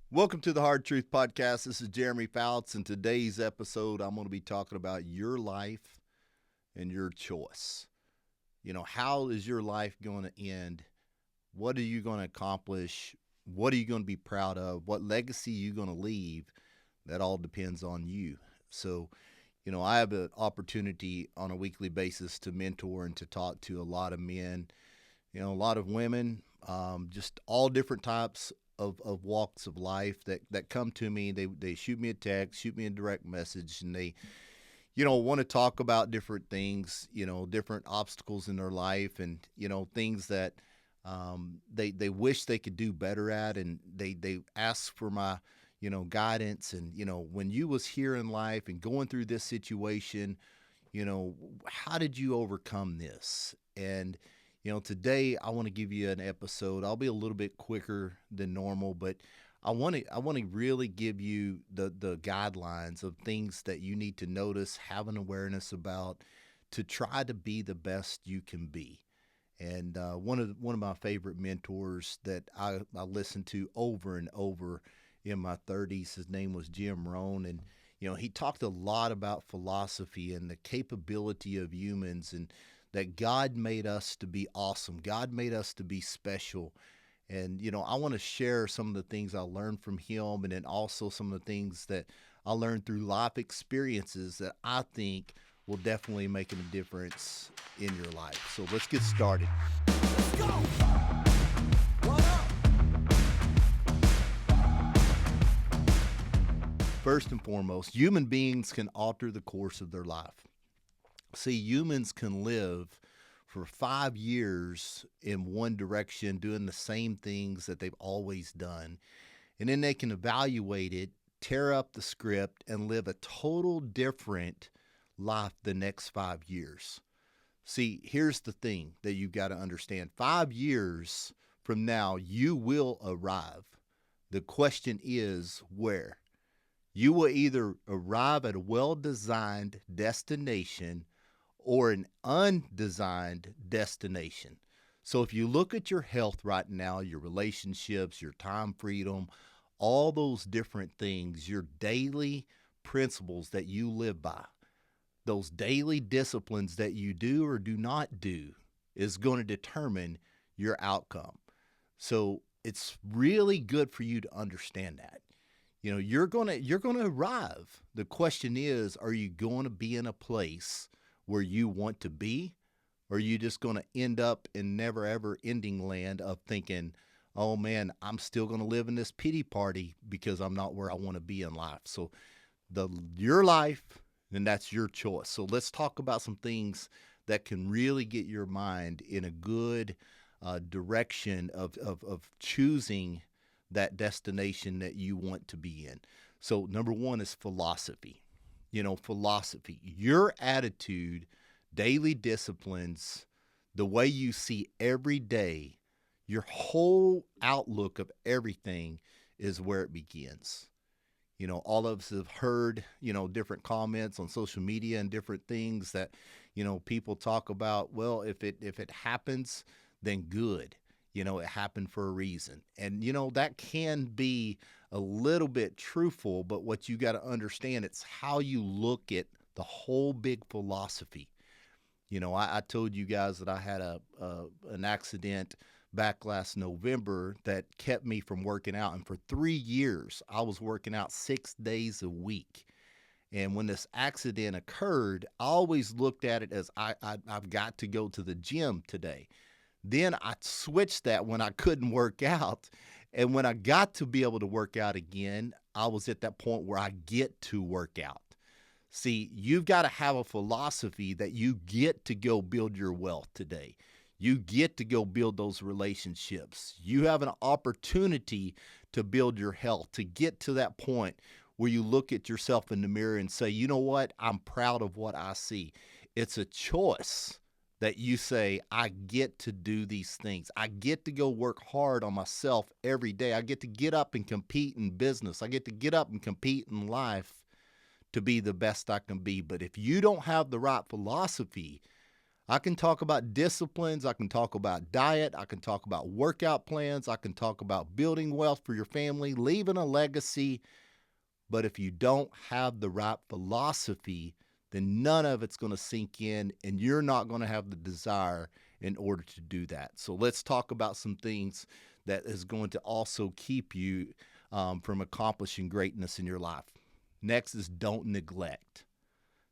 Welcome to the Hard Truth Podcast. This is Jeremy Fouts, and today's episode, I'm going to be talking about your life and your choice. How is your life going to end? What are you going to accomplish? What are you going to be proud of? What legacy are you going to leave? That all depends on you. So, I have an opportunity on a weekly basis to mentor and to talk to a lot of men, a lot of women, just all different types of walks of life that come to me. They shoot me a text, shoot me a direct message, and they, want to talk about different things, different obstacles in their life and, things that they wish they could do better at. And they ask for my, guidance. And, when you was here in life and going through this situation, how did you overcome this? And, today I want to give you an episode. I'll be a little bit quicker than normal, but I want to really give you the guidelines of things that you need to notice, have an awareness about, to try to be the best you can be. And one of my favorite mentors that I listened to over and over in my 30s, his name was Jim Rohn, and he talked a lot about philosophy and the capability of humans, and that God made us to be awesome. God made us to be special. And, I want to share some of the things I learned from him, and then also some of the things that I learned through life experiences that I think will definitely make a difference in your life. So let's get started. Let's go! First and foremost, human beings can alter the course of their life. See, humans can live for 5 years in one direction, doing the same things that they've always done. And then they can evaluate it, tear up the script, and live a total different life the next 5 years. See, here's the thing that you've got to understand. 5 years from now, you will arrive. The question is where? You will either arrive at a well-designed destination or an undesigned destination. So if you look at your health right now, your relationships, your time freedom, all those different things, your daily principles that you live by, those daily disciplines that you do or do not do is going to determine your outcome. So it's really good for you to understand that. You're going to arrive. The question is, are you going to be in a place where you want to be, or are you just going to end up in never ever ending land of thinking, oh man, I'm still going to live in this pity party because I'm not where I want to be in life. So your life, and that's your choice. So let's talk about some things that can really get your mind in a good direction of choosing that destination that you want to be in. So number one is philosophy. Philosophy, your attitude, daily disciplines, the way you see every day, your whole outlook of everything is where it begins. All of us have heard, different comments on social media and different things that, people talk about. Well, if it happens, then good. It happened for a reason. And, that can be a little bit truthful, but what you got to understand, it's how you look at the whole big philosophy. I told you guys that I had an accident back last November that kept me from working out. And for 3 years, I was working out 6 days a week. And when this accident occurred, I always looked at it as I've got to go to the gym today. Then I switched that when I couldn't work out. And when I got to be able to work out again, I was at that point where I get to work out. See, you've got to have a philosophy that you get to go build your wealth today. You get to go build those relationships. You have an opportunity to build your health, to get to that point where you look at yourself in the mirror and say, you know what? I'm proud of what I see. It's a choice that you say, I get to do these things. I get to go work hard on myself every day. I get to get up and compete in business. I get to get up and compete in life to be the best I can be. But if you don't have the right philosophy I can talk about disciplines. I can talk about diet. I can talk about workout plans. I can talk about building wealth for your family, leaving a legacy. But if you don't have the right philosophy, then none of it's going to sink in, and you're not going to have the desire in order to do that. So let's talk about some things that is going to also keep you from accomplishing greatness in your life. Next is don't neglect.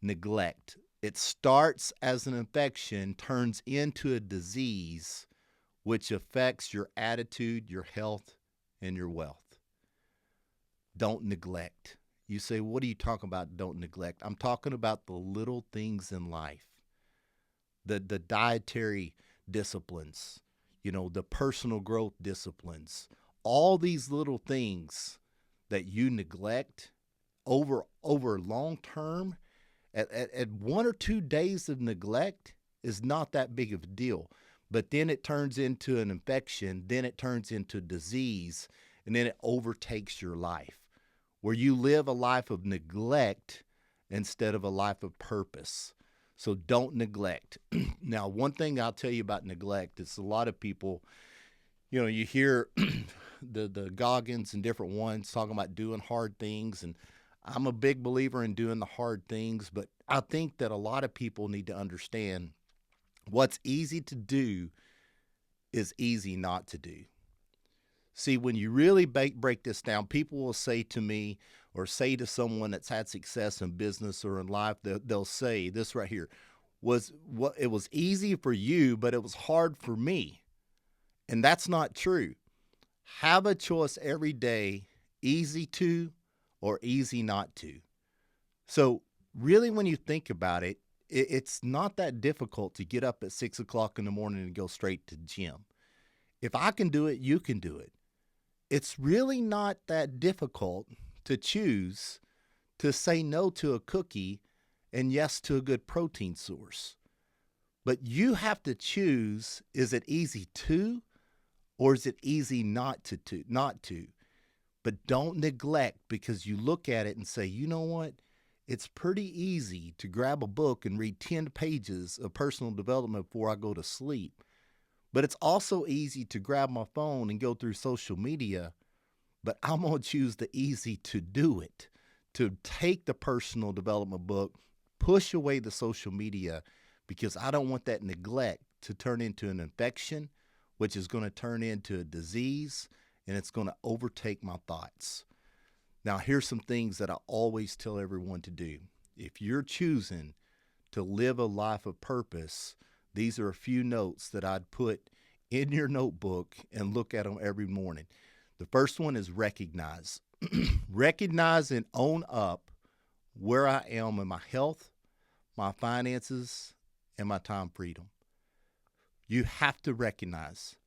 Neglect. It starts as an infection, turns into a disease, which affects your attitude, your health, and your wealth. Don't neglect. You say, what are you talking about? Don't neglect. I'm talking about the little things in life, the dietary disciplines, the personal growth disciplines, all these little things that you neglect over long term. At 1 or 2 days of neglect is not that big of a deal. But then it turns into an infection, then it turns into disease, and then it overtakes your life, where you live a life of neglect instead of a life of purpose. So don't neglect. Now, one thing I'll tell you about neglect is a lot of people, you hear the Goggins and different ones talking about doing hard things, and I'm a big believer in doing the hard things, but I think that a lot of people need to understand what's easy to do is easy not to do. See, when you really break this down, people will say to me or say to someone that's had success in business or in life, they'll say this right here, it was easy for you, but it was hard for me. And that's not true. Have a choice every day, easy to or easy not to. So really, when you think about it, it's not that difficult to get up at 6 o'clock in the morning and go straight to the gym. If I can do it, you can do it. It's really not that difficult to choose to say no to a cookie and yes to a good protein source. But you have to choose, is it easy to or is it easy not to? But don't neglect, because you look at it and say, you know what? It's pretty easy to grab a book and read 10 pages of personal development before I go to sleep. But it's also easy to grab my phone and go through social media. But I'm going to choose the easy to do it, to take the personal development book, push away the social media, because I don't want that neglect to turn into an infection, which is going to turn into a disease, and it's going to overtake my thoughts. Now, here's some things that I always tell everyone to do. If you're choosing to live a life of purpose, these are a few notes that I'd put in your notebook and look at them every morning. The first one is recognize. Recognize and own up where I am in my health, my finances, and my time freedom. You have to recognize.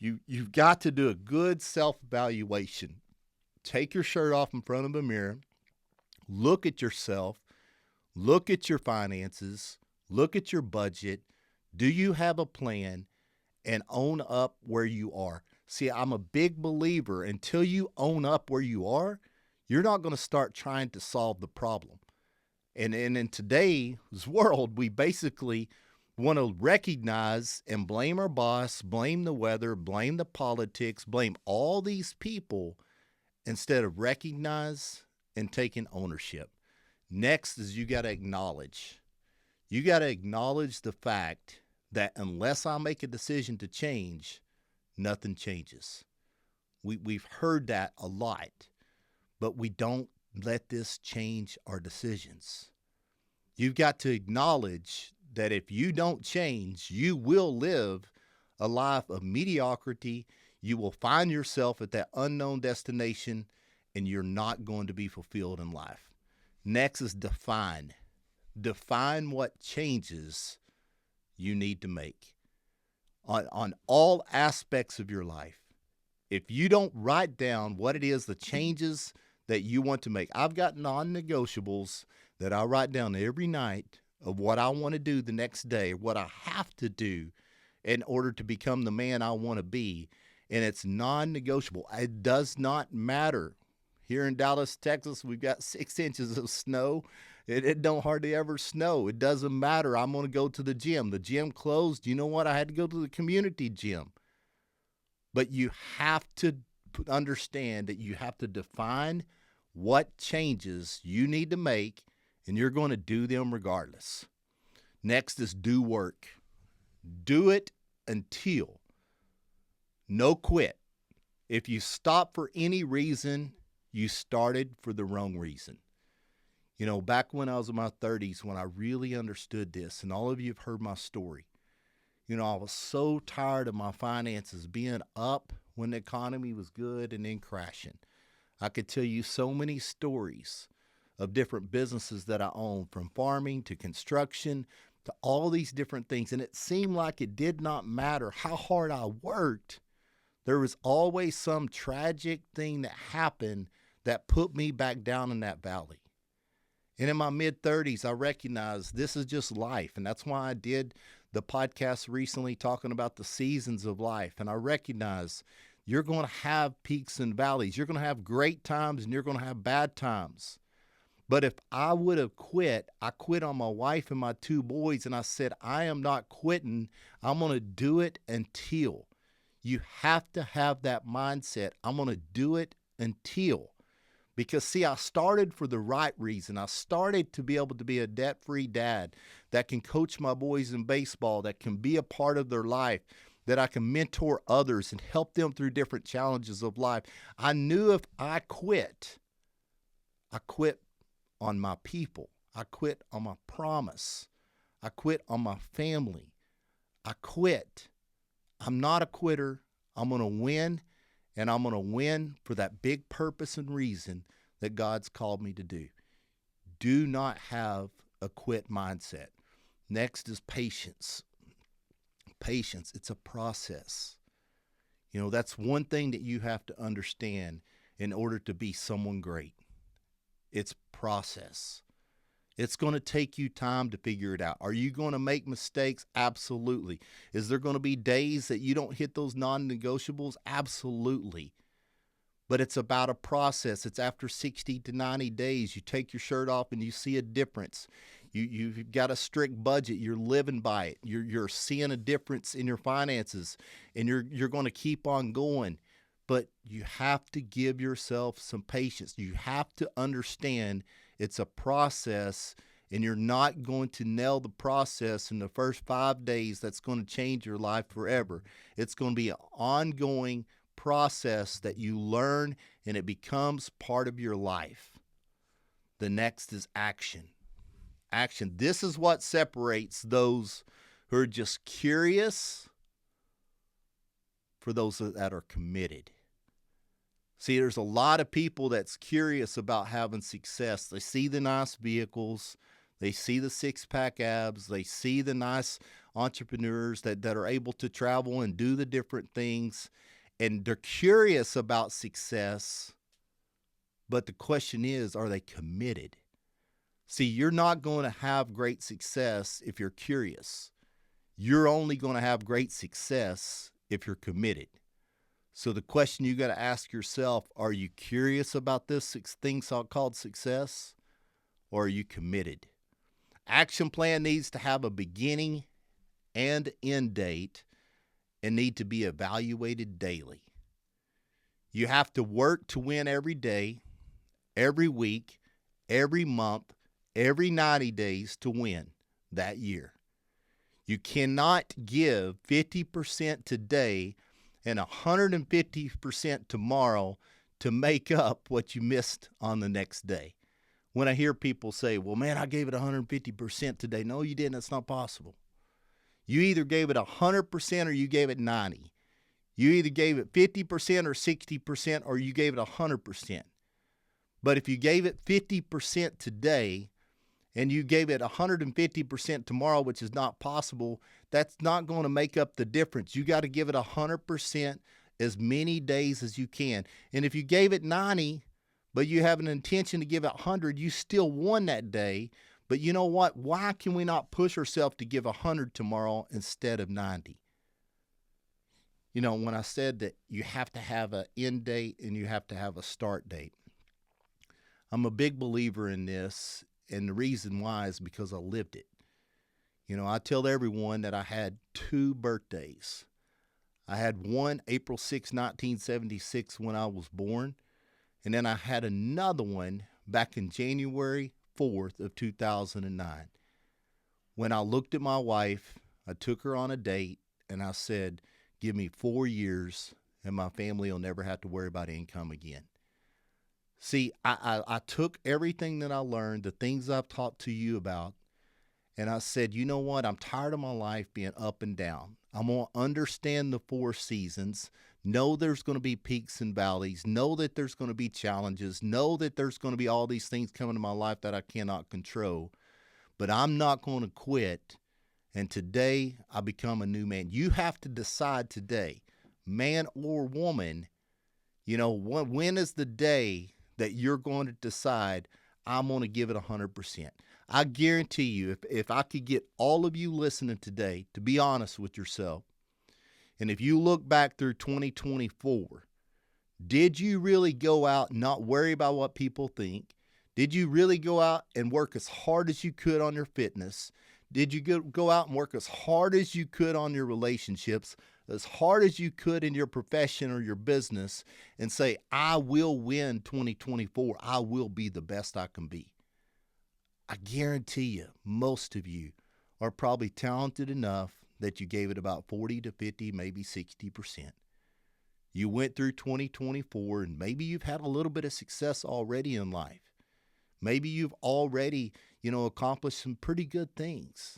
You've got to do a good self-evaluation. Take your shirt off in front of a mirror, look at yourself, look at your finances, look at your budget. Do you have a plan? And own up where you are. See, I'm a big believer, until you own up where you are, you're not going to start trying to solve the problem. And in today's world, we basically want to recognize and blame our boss, blame the weather, blame the politics, blame all these people, instead of recognize and taking ownership. Next is you got to acknowledge. You got to acknowledge the fact that unless I make a decision to change, nothing changes. We've heard that a lot, but we don't let this change our decisions. You've got to acknowledge that if you don't change, you will live a life of mediocrity. You will find yourself at that unknown destination, and you're not going to be fulfilled in life. Next is define. Define what changes you need to make on all aspects of your life. If you don't write down what it is, the changes that you want to make. I've got non-negotiables that I write down every night of what I want to do the next day, what I have to do in order to become the man I want to be. And it's non-negotiable. It does not matter. Here in Dallas, Texas, we've got 6 inches of snow. It don't hardly ever snow. It doesn't matter. I'm going to go to the gym. The gym closed. You know what? I had to go to the community gym. But you have to understand that you have to define what changes you need to make, and you're going to do them regardless. Next is do work. Do it until. No quit. If you stop for any reason, you started for the wrong reason. You know, back when I was in my 30s, when I really understood this, and all of you have heard my story, you know, I was so tired of my finances being up when the economy was good and then crashing. I could tell you so many stories of different businesses that I own, from farming to construction to all these different things. And it seemed like it did not matter how hard I worked. There was always some tragic thing that happened that put me back down in that valley. And in my mid 30s, I recognized this is just life. And that's why I did the podcast recently talking about the seasons of life. And I recognize you're going to have peaks and valleys. You're going to have great times and you're going to have bad times. But if I would have quit, I quit on my wife and my two boys. And I said, I am not quitting. I'm going to do it until. You have to have that mindset. I'm going to do it until. Because, see, I started for the right reason. I started to be able to be a debt-free dad that can coach my boys in baseball, that can be a part of their life, that I can mentor others and help them through different challenges of life. I knew if I quit on my people. I quit on my promise. I quit on my family. I quit. I'm not a quitter. I'm going to win. And I'm going to win for that big purpose and reason that God's called me to do. Do not have a quit mindset. Next is patience. Patience, it's a process. You know, that's one thing that you have to understand in order to be someone great. It's process. It's going to take you time to figure it out. Are you going to make mistakes? Absolutely. Is there going to be days that you don't hit those non-negotiables? Absolutely. But it's about a process. It's after 60 to 90 days. You take your shirt off and you see a difference. You've got a strict budget. You're living by it. You're seeing a difference in your finances, and you're going to keep on going. But you have to give yourself some patience. You have to understand it's a process, and you're not going to nail the process in the first 5 days. That's going to change your life forever. It's going to be an ongoing process that you learn, and it becomes part of your life. The next is action. Action. This is what separates those who are just curious for those that are committed. See, there's a lot of people that's curious about having success. They see the nice vehicles. They see the six-pack abs. They see the nice entrepreneurs that are able to travel and do the different things. And they're curious about success. But the question is, are they committed? See, you're not going to have great success if you're curious. You're only going to have great success if you're committed. So the question you got to ask yourself, are you curious about this thing called success, or are you committed? Action plan needs to have a beginning and end date and need to be evaluated daily. You have to work to win every day, every week, every month, every 90 days to win that year. You cannot give 50% today and 150% tomorrow to make up what you missed on the next day. When I hear people say, well, man, I gave it 150% today. No, you didn't. That's not possible. You either gave it 100% or you gave it 90%. You either gave it 50% or 60% or you gave it 100%. But if you gave it 50% today and you gave it 150% tomorrow, which is not possible, that's not going to make up the difference. You got to give it 100% as many days as you can. And if you gave it 90, but you have an intention to give it 100, you still won that day. But you know what? Why can we not push ourselves to give 100 tomorrow instead of 90? You know, when I said that you have to have an end date and you have to have a start date, I'm a big believer in this. And the reason why is because I lived it. You know, I tell everyone that I had two birthdays. I had one April 6, 1976, when I was born, and then I had another one back in January 4th of 2009. When I looked at my wife, I took her on a date, and I said, give me 4 years, and my family will never have to worry about income again. See, I took everything that I learned, the things I've talked to you about, and I said, you know what? I'm tired of my life being up and down. I'm going to understand the four seasons, know there's going to be peaks and valleys, know that there's going to be challenges, know that there's going to be all these things coming to my life that I cannot control, but I'm not going to quit. And today I become a new man. You have to decide today, man or woman, you know, when is the day that you're going to decide I'm going to give it 100%. I guarantee you, if I could get all of you listening today to be honest with yourself, and if you look back through 2024, did you really go out and not worry about what people think? Did you really go out and work as hard as you could on your fitness? Did you go out and work as hard as you could on your relationships, as hard as you could in your profession or your business, and say, I will win 2024. I will be the best I can be? I guarantee you, most of you are probably talented enough that you gave it about 40 to 50, maybe 60%. You went through 2024, and maybe you've had a little bit of success already in life. Maybe you've already, accomplished some pretty good things.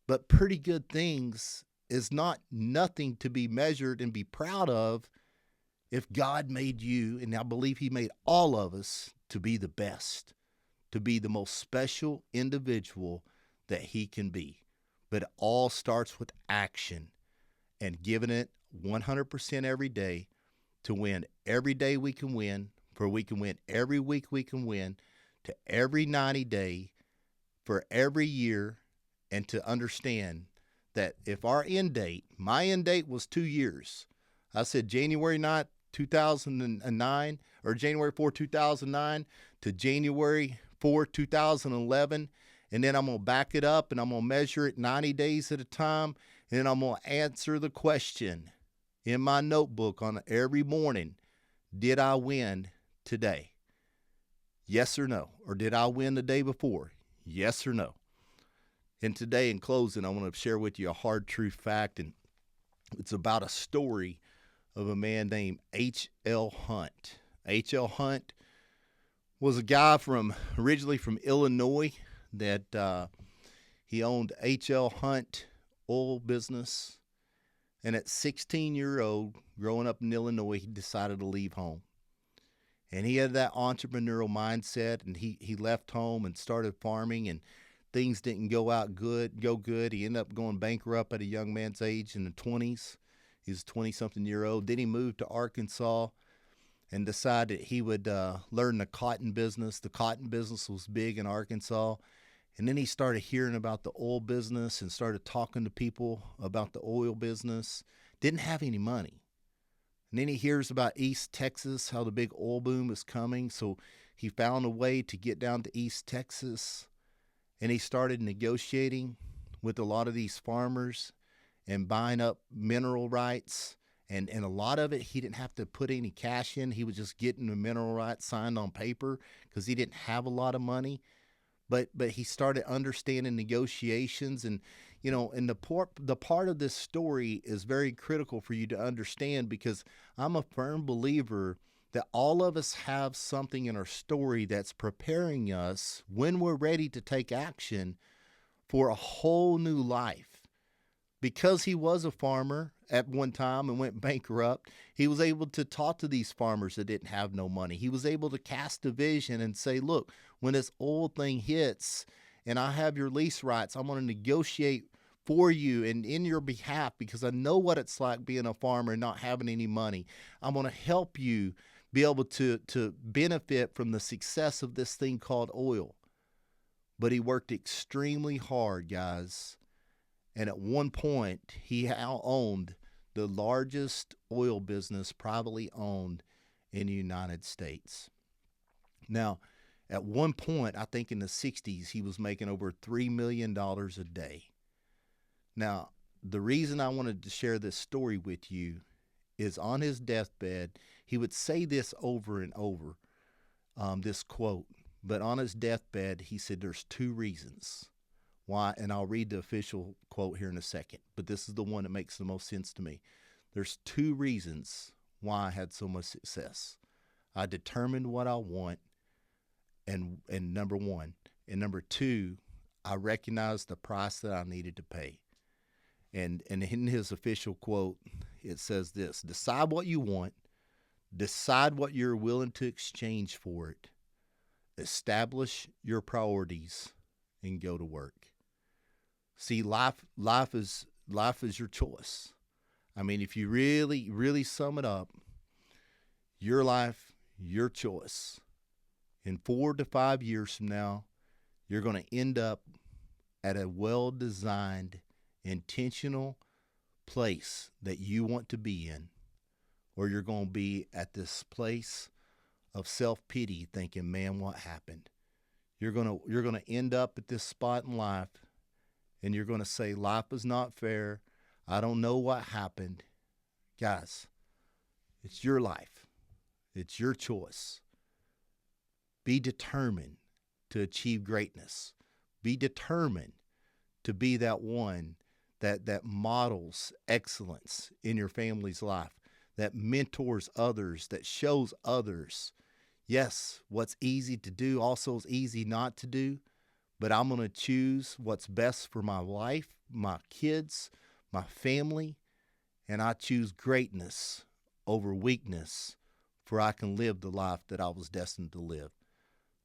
But pretty good things is not nothing to be measured and be proud of if God made you, and I believe He made all of us, to be the best, to be the most special individual that He can be. But it all starts with action and giving it 100% every day to win. Every day we can win, for we can win every week we can win, to every 90 day, for every year, and to understand that if our end date, my end date was 2 years. I said January 9th, 2009, or January 4, 2009 to January 4, 2011. And then I'm going to back it up and I'm going to measure it 90 days at a time. And then I'm going to answer the question in my notebook on every morning. Did I win today? Yes or no? Or did I win the day before? Yes or no? And today, in closing, I want to share with you a hard truth fact. And it's about a story of a man named H.L. Hunt. H.L. Hunt was a guy originally from Illinois that he owned H.L. Hunt oil business. And at 16-year-old, growing up in Illinois, he decided to leave home. And he had that entrepreneurial mindset, and he left home and started farming, and things didn't go good. He ended up going bankrupt at a young man's age in the 20s. He was a 20-something-year-old. Then he moved to Arkansas and decided he would learn the cotton business. The cotton business was big in Arkansas. And then he started hearing about the oil business and started talking to people about the oil business. Didn't have any money. And then he hears about East Texas, how the big oil boom is coming. So he found a way to get down to East Texas. And he started negotiating with a lot of these farmers and buying up mineral rights. And a lot of it, he didn't have to put any cash in. He was just getting the mineral rights signed on paper because he didn't have a lot of money. But he started understanding negotiations. And, and the part of this story is very critical for you to understand, because I'm a firm believer that all of us have something in our story that's preparing us when we're ready to take action for a whole new life. Because he was a farmer at one time and went bankrupt, he was able to talk to these farmers that didn't have no money. He was able to cast a vision and say, look, when this oil thing hits and I have your lease rights, I'm going to negotiate for you and in your behalf, because I know what it's like being a farmer and not having any money. I'm going to help you be able to benefit from the success of this thing called oil. But he worked extremely hard, guys. And at one point, he owned the largest oil business privately owned in the United States. Now, At one point, I think in the 60s, he was making over $3 million a day. Now, the reason I wanted to share this story with you is on his deathbed, he would say this over and over, this quote. But on his deathbed, he said there's two reasons why, and I'll read the official quote here in a second, but this is the one that makes the most sense to me. There's two reasons why I had so much success. I determined what I want, and number one. And number two, I recognized the price that I needed to pay. And in his official quote, it says this: decide what you want, decide what you're willing to exchange for it, establish your priorities, and go to work. See, life is your choice. I mean, if you really, really sum it up, your life, your choice. In 4 to 5 years from now, you're going to end up at a well-designed, intentional place that you want to be in, or you're going to be at this place of self-pity thinking, man, what happened? You're going to end up at this spot in life, and you're going to say, life is not fair. I don't know what happened. Guys, it's your life. It's your choice. Be determined to achieve greatness. Be determined to be that one that models excellence in your family's life, that mentors others, that shows others, yes, what's easy to do also is easy not to do, but I'm going to choose what's best for my life, my kids, my family, and I choose greatness over weakness, for I can live the life that I was destined to live.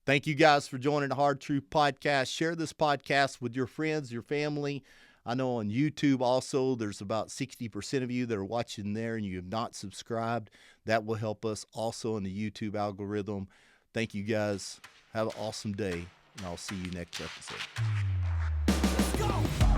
Thank you guys for joining the Hard Truth Podcast. Share this podcast with your friends, your family. I know on YouTube also there's about 60% of you that are watching there and you have not subscribed. That will help us also in the YouTube algorithm. Thank you guys. Have an awesome day, and I'll see you next episode. Let's go!